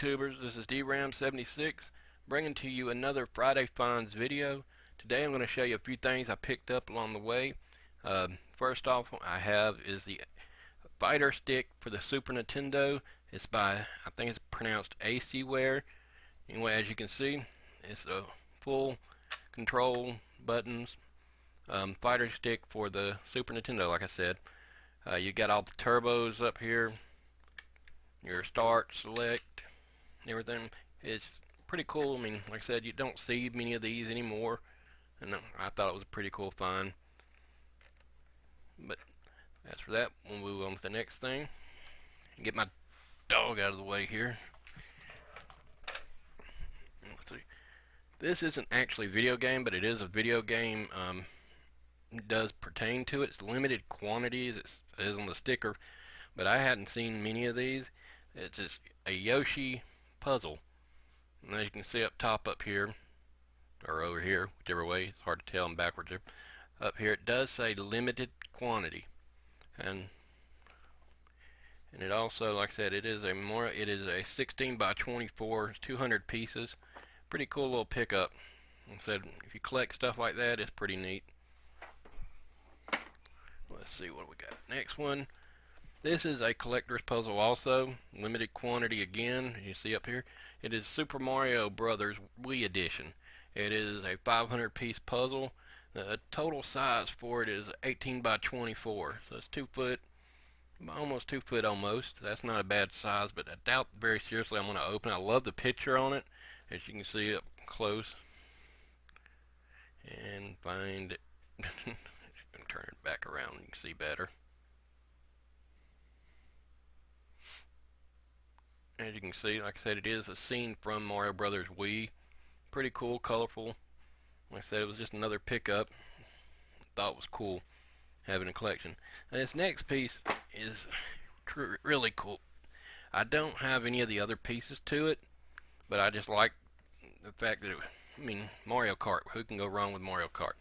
YouTubers, this is DRAM76 bringing to you another Friday Finds video. Today I'm going to show you a few things I picked up along the way. First off I have is the fighter stick for the Super Nintendo. It's by, I think it's pronounced ACware. Anyway, as you can see, it's a full control buttons fighter stick for the Super Nintendo. Like I said, you got all the turbos up here, your start, select, everything. It's pretty cool. I mean, like I said, you don't see many of these anymore, and I thought it was a pretty cool find. But as for that, we'll move on to the next thing. Get my dog out of the way here. Let's see. This isn't actually a video game, but it is a video game. It does pertain to it. It's limited quantities. It is on the sticker, but I hadn't seen many of these. It's just a Yoshi puzzle, and as you can see up top up here, or over here, whichever way, it's hard to tell, I'm backwards here. Up here it does say limited quantity, and it also, like I said, it is a 16 by 24, 200 pieces. Pretty cool little pickup. Like I said, if you collect stuff like that, it's pretty neat. Let's see what we got. Next one. This is a collector's puzzle also, limited quantity again. You see up here, it is Super Mario Brothers Wii Edition. It is a 500 piece puzzle. The total size for it is 18 by 24, so it's 2 foot, almost 2 foot almost. That's not a bad size, but I doubt very seriously I'm going to open it. I love the picture on it, as you can see up close. And find it. Turn it back around, you can see better. As you can see, like I said, it is a scene from Mario Brothers Wii. Pretty cool, colorful. Like I said, it was just another pickup. Thought it was cool having a collection. And this next piece is really cool. I don't have any of the other pieces to it, but I just like the fact that Mario Kart. Who can go wrong with Mario Kart?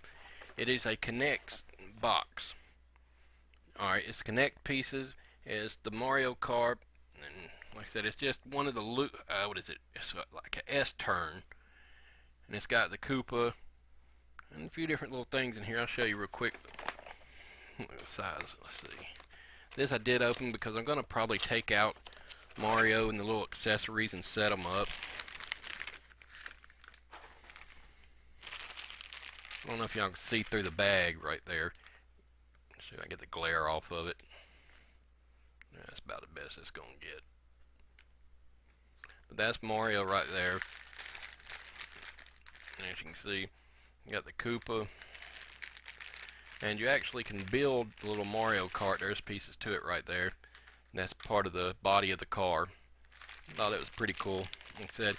It is a Connect box. Alright, its Connect pieces is the Mario Kart, and like I said, it's just one of the what is it? It's like a S-turn, and it's got the Koopa and a few different little things in here. I'll show you real quick. Look at the size. Let's see. This I did open because I'm gonna probably take out Mario and the little accessories and set them up. I don't know if y'all can see through the bag right there. Let's see if I can get the glare off of it. That's about the best it's gonna get. But that's Mario right there. And as you can see, you got the Koopa. And you actually can build the little Mario Kart. There's pieces to it right there. And that's part of the body of the car. I thought it was pretty cool. Like I said,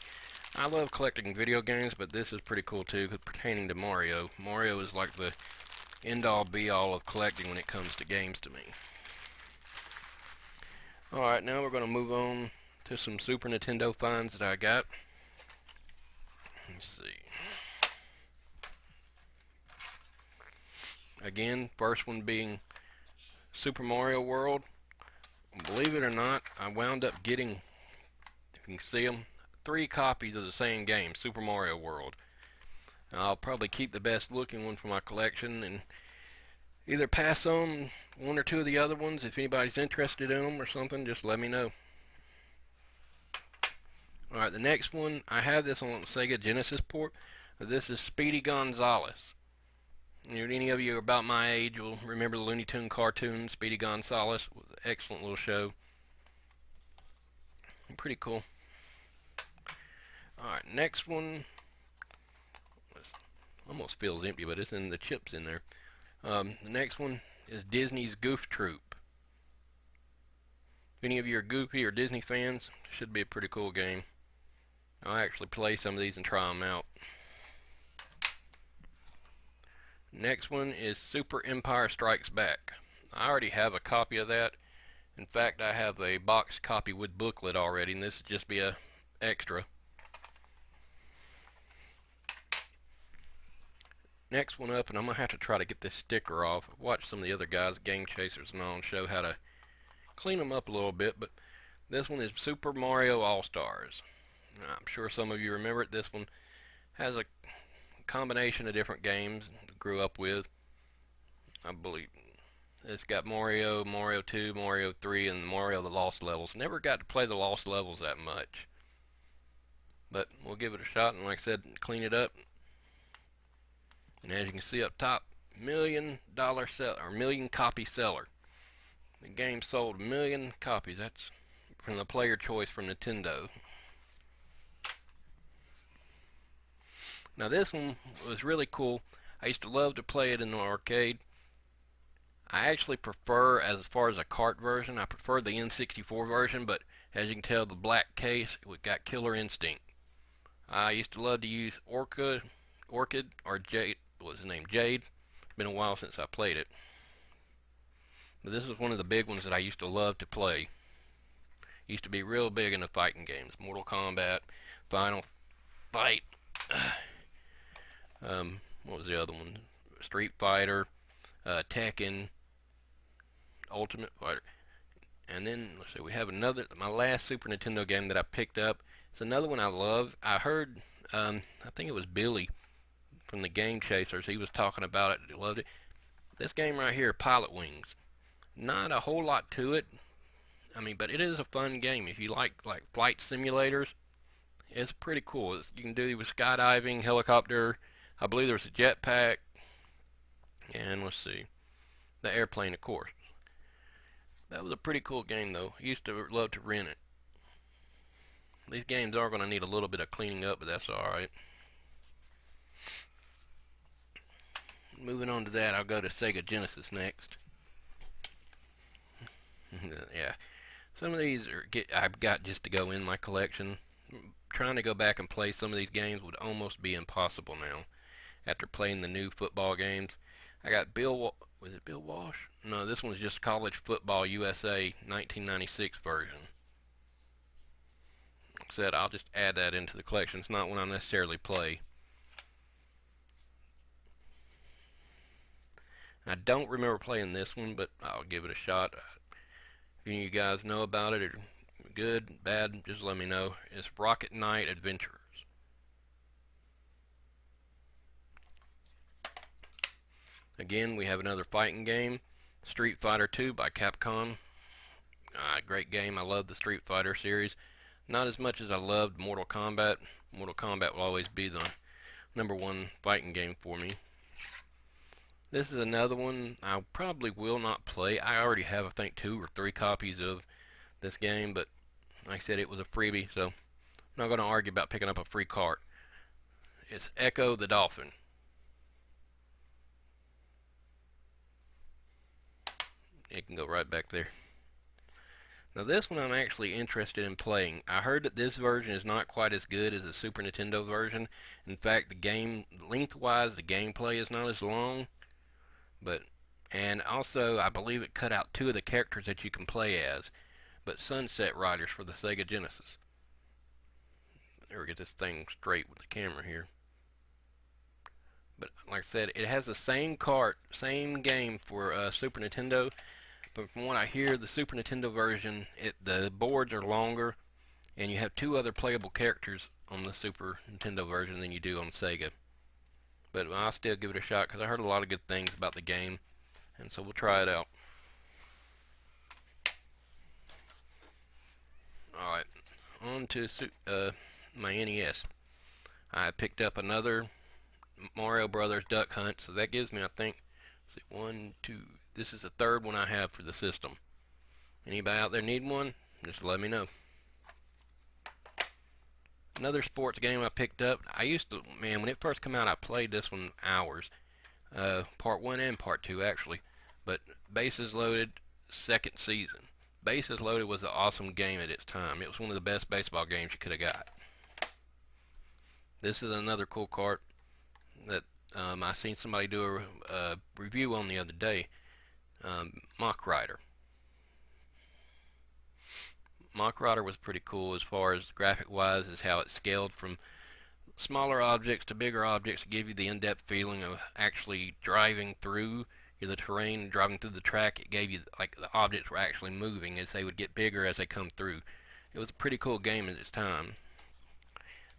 I love collecting video games, but this is pretty cool too, pertaining to Mario. Mario is like the end-all be-all of collecting when it comes to games to me. Alright, now we're going to move on to some Super Nintendo finds that I got. Let's see. Again, first one being Super Mario World. Believe it or not, I wound up getting, if you can see them, 3 copies of the same game, Super Mario World. I'll probably keep the best looking one for my collection and either pass on 1 or 2 of the other ones. If anybody's interested in them or something, just let me know. Alright, the next one, I have this on the Sega Genesis port. This is Speedy Gonzales. Any of you about my age will remember the Looney Tunes cartoon, Speedy Gonzales. It was an excellent little show. Pretty cool. Alright, next one. Almost feels empty, but it's in the chips in there. The next one is Disney's Goof Troop. If any of you are Goofy or Disney fans, should be a pretty cool game. I'll actually play some of these and try them out. Next one is Super Empire Strikes Back. I already have a copy of that. In fact, I have a box copy with booklet already, and this would just be a extra. Next one up, and I'm going to have to try to get this sticker off. I've watched some of the other guys, Game Chasers and all, and show how to clean them up a little bit, but This one is Super Mario All-Stars. I'm sure some of you remember it. This one has a combination of different games I grew up with. I believe it's got Mario, Mario 2, Mario 3, and Mario the Lost Levels. Never got to play the Lost Levels that much, but we'll give it a shot, and like I said, clean it up. And as you can see up top, $1 million seller, or million copy seller. The game sold 1 million copies. That's from the player choice from Nintendo. Now this one was really cool. I used to love to play it in the arcade. I actually prefer, as far as a cart version, I prefer the N64 version, but as you can tell, the black case, it got Killer Instinct. I used to love to use Orchid, or Jade, what was his name, Jade. It's been a while since I played it. But this was one of the big ones that I used to love to play. Used to be real big in the fighting games. Mortal Kombat, Final Fight, what was the other one? Street Fighter, Tekken, Ultimate Fighter. And then, let's see, we have another, my last Super Nintendo game that I picked up. It's another one I love. I heard, I think it was Billy from the Game Chasers. He was talking about it. He loved it. This game right here, Pilot Wings. Not a whole lot to it. I mean, but it is a fun game. If you like flight simulators, it's pretty cool. You can do with skydiving, helicopter. I believe there's a jetpack, and let's see, the airplane, of course. That was a pretty cool game, though. I used to love to rent it. These games are going to need a little bit of cleaning up, but that's alright. Moving on to that, I'll go to Sega Genesis next. Yeah, some of these I've got just to go in my collection. Trying to go back and play some of these games would almost be impossible now. After playing the new football games, I got was it Bill Walsh? No, this one's just College Football USA 1996 version. Like I said, I'll just add that into the collection. It's not one I necessarily play. I don't remember playing this one, but I'll give it a shot. If any of you guys know about it, or good, bad, just let me know. It's Rocket Knight Adventurers. Again, we have another fighting game, Street Fighter 2 by Capcom. Great game. I love the Street Fighter series. Not as much as I loved Mortal Kombat. Mortal Kombat will always be the #1 fighting game for me. This is another one I probably will not play. I already have, I think, 2 or 3 copies of this game, but like I said, it was a freebie, so I'm not going to argue about picking up a free cart. It's Echo the Dolphin. It can go right back there. Now this one I'm actually interested in playing. I heard that this version is not quite as good as the Super Nintendo version. In fact, the game, lengthwise, the gameplay is not as long. And also, I believe it cut out 2 of the characters that you can play as. But Sunset Riders for the Sega Genesis. There we get this thing straight with the camera here. But like I said, it has the same cart, same game for Super Nintendo. But from what I hear, the Super Nintendo version, the boards are longer, and you have 2 other playable characters on the Super Nintendo version than you do on Sega. But I'll still give it a shot because I heard a lot of good things about the game, and so we'll try it out. Alright, on to my NES. I picked up another Mario Brothers Duck Hunt, so that gives me, I think, 1, 2, this is the 3rd one I have for the system. Anybody out there need one? Just let me know. Another sports game I picked up. I used to, man, when it first came out, I played this one hours. Part 1 and Part 2, actually. But Bases Loaded, 2nd season. Bases Loaded was an awesome game at its time. It was one of the best baseball games you could have got. This is another cool cart that I seen somebody do a review on the other day. Mach Rider. Mach Rider was pretty cool as far as graphic wise, is how it scaled from smaller objects to bigger objects to give you the in-depth feeling of actually driving through the terrain, driving through the track. It gave you like the objects were actually moving as they would get bigger as they come through. it was a pretty cool game at its time.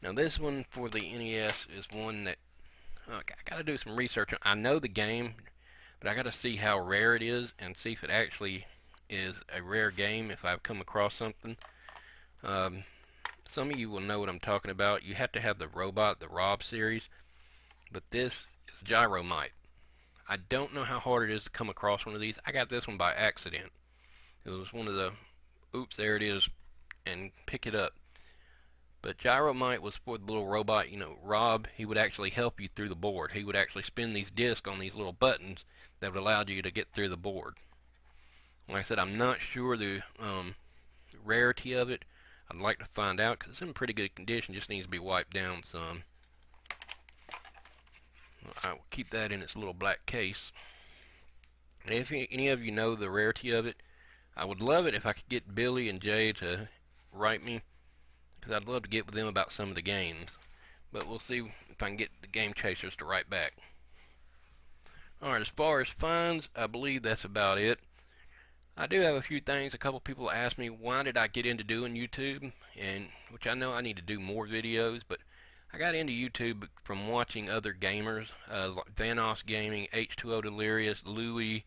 Now this one for the NES is one that I got to do some research on. I know the game, but I got to see how rare it is and see if it actually is a rare game if I've come across something. Um, some of you will know what I'm talking about. You have to have the robot, the Rob series, but this is Gyromite. I don't know how hard it is to come across one of these. I got this one by accident. It was one of the, oops, there it is, and pick it up. But Gyromite was for the little robot, you know, Rob. He would actually help you through the board. He would actually spin these discs on these little buttons that would allow you to get through the board. Like I said, I'm not sure the rarity of it. I'd like to find out because it's in pretty good condition. Just needs to be wiped down some. I will keep that in its little black case. And if any of you know the rarity of it, I would love it if I could get Billy and Jay to write me, because I'd love to get with them about some of the games. But we'll see if I can get the Game Chasers to write back. Alright, as far as finds, I believe that's about it. I do have a few things. A couple people asked me why did I get into doing YouTube, and which I know I need to do more videos, but I got into YouTube from watching other gamers, like Vanoss Gaming, H2O Delirious, Louie.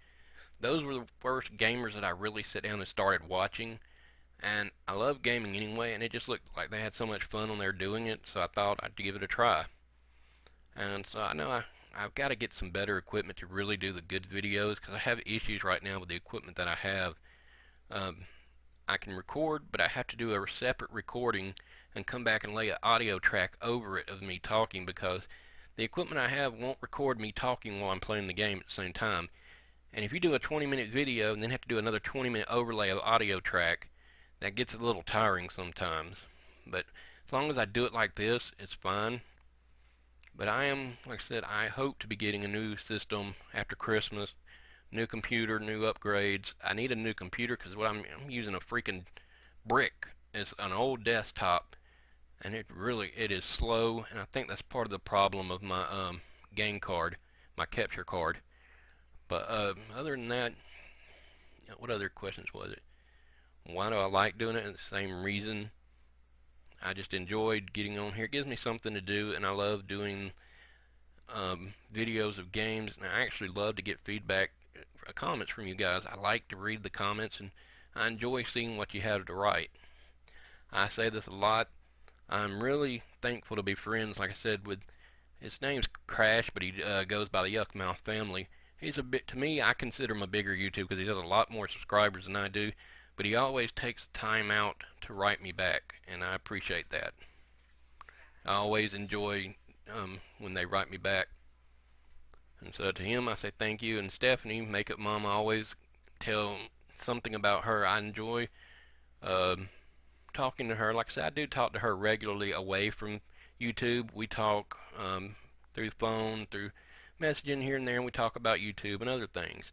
Those were the first gamers that I really sat down and started watching. And I love gaming anyway, and it just looked like they had so much fun on there doing it, so I thought I'd give it a try. And so I know I've got to get some better equipment to really do the good videos, because I have issues right now with the equipment that I have. I can record, but I have to do a separate recording and come back and lay an audio track over it of me talking, because the equipment I have won't record me talking while I'm playing the game at the same time. And if you do a 20-minute video and then have to do another 20-minute overlay of audio track, that gets a little tiring sometimes. But as long as I do it like this, it's fine. But I am, like I said, I hope to be getting a new system after Christmas. New computer, new upgrades. I need a new computer because I'm using a freaking brick. It's an old desktop, and it is slow. And I think that's part of the problem of my game card, my capture card. But other than that, what other questions was it? Why do I like doing it? The same reason. I just enjoyed getting on here. It gives me something to do, and I love doing videos of games. And I actually love to get feedback, comments from you guys. I like to read the comments, and I enjoy seeing what you have to write. I say this a lot. I'm really thankful to be friends, like I said, with, his name's Crash, but he goes by the Yuckmouth family. He's a bit, to me, I consider him a bigger YouTube because he does a lot more subscribers than I do. But he always takes time out to write me back, and I appreciate that. I always enjoy when they write me back. And so to him, I say thank you. And Stephanie, Makeup Mama, always tell something about her. I enjoy talking to her. Like I said, I do talk to her regularly away from YouTube. We talk through phone, through messaging here and there, and we talk about YouTube and other things.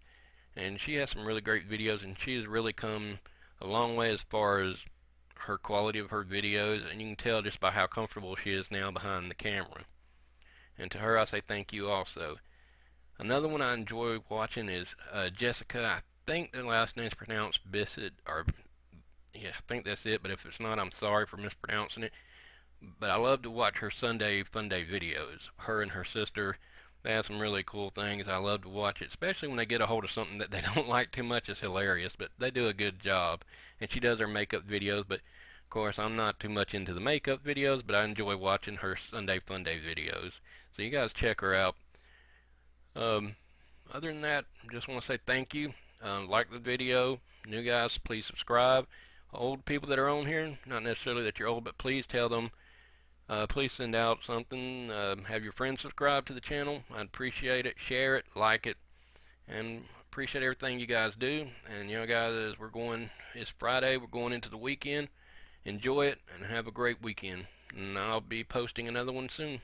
And she has some really great videos, and she has really come a long way as far as her quality of her videos, and you can tell just by how comfortable she is now behind the camera. And to her, I say thank you also. Another one I enjoy watching is Jessica. I think the last name is pronounced Bissett, or yeah, I think that's it, but if it's not, I'm sorry for mispronouncing it. But I love to watch her Sunday Funday videos. Her and her sister, they have some really cool things. I love to watch it, especially when they get a hold of something that they don't like too much. It's hilarious, but they do a good job. And she does her makeup videos, but of course I'm not too much into the makeup videos, but I enjoy watching her Sunday Funday videos. So you guys check her out. Other than that, I just want to say thank you. Like the video. New guys, please subscribe. Old people that are on here, not necessarily that you're old, but please tell them. Please send out something. Have your friends subscribe to the channel. I'd appreciate it. Share it, like it, and appreciate everything you guys do. And you know, guys, as it's Friday, we're going into the weekend. Enjoy it and have a great weekend. And I'll be posting another one soon.